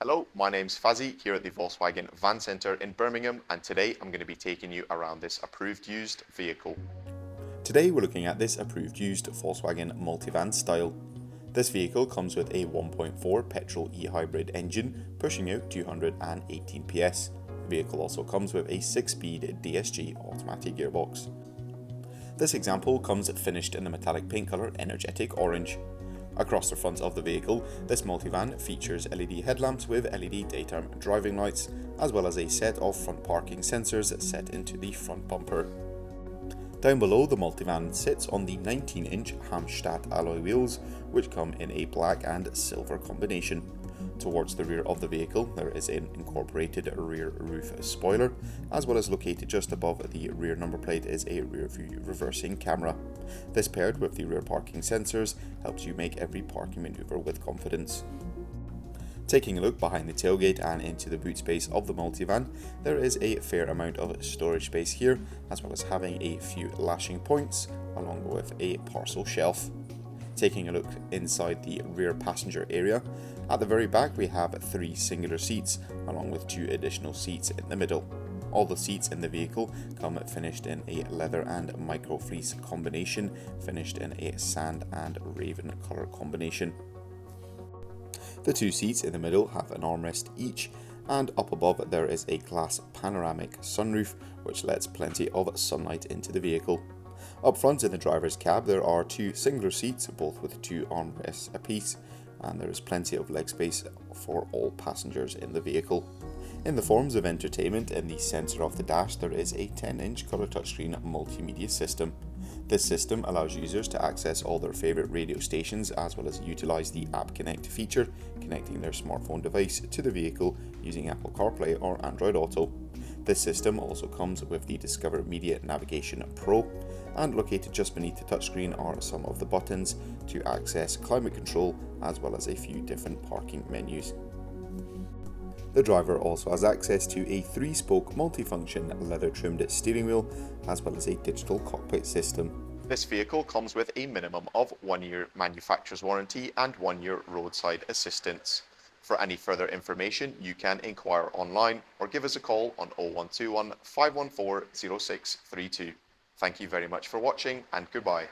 Hello, my name's Fazzy here at the Volkswagen Van Centre in Birmingham, and today I'm going to be taking you around this approved used vehicle. Today we're looking at this approved used Volkswagen Multivan style. This vehicle comes with a 1.4 petrol eHybrid engine pushing out 218 PS. The vehicle also comes with a 6-speed DSG automatic gearbox. This example comes finished in the metallic paint colour Energetic Orange. Across the front of the vehicle, this multivan features LED headlamps with LED daytime driving lights, as well as a set of front parking sensors set into the front bumper. Down below, the multivan sits on the 19-inch Hamstadt alloy wheels, which come in a black and silver combination. Towards the rear of the vehicle, there is an incorporated rear roof spoiler, as well as located just above the rear number plate is a rear view reversing camera. This, paired with the rear parking sensors, helps you make every parking maneuver with confidence. Taking a look behind the tailgate and into the boot space of the multivan, there is a fair amount of storage space here, as well as having a few lashing points, along with a parcel shelf. Taking a look inside the rear passenger area, at the very back we have 3 singular seats, along with 2 additional seats in the middle. All the seats in the vehicle come finished in a leather and micro fleece combination, finished in a sand and raven colour combination. The 2 seats in the middle have an armrest each, and up above there is a glass panoramic sunroof which lets plenty of sunlight into the vehicle. Up front in the driver's cab there are 2 singular seats, both with 2 armrests apiece, and there is plenty of leg space for all passengers in the vehicle. In the forms of entertainment, in the centre of the dash there is a 10-inch colour touchscreen multimedia system. This system allows users to access all their favourite radio stations, as well as utilise the App Connect feature, connecting their smartphone device to the vehicle using Apple CarPlay or Android Auto. This system also comes with the Discover Media Navigation Pro, and located just beneath the touchscreen are some of the buttons to access climate control, as well as a few different parking menus. The driver also has access to a 3-spoke multifunction leather-trimmed steering wheel, as well as a digital cockpit system. This vehicle comes with a minimum of 1 year manufacturer's warranty and 1 year roadside assistance. For any further information, you can inquire online or give us a call on 0121 514 0632. Thank you very much for watching, and goodbye.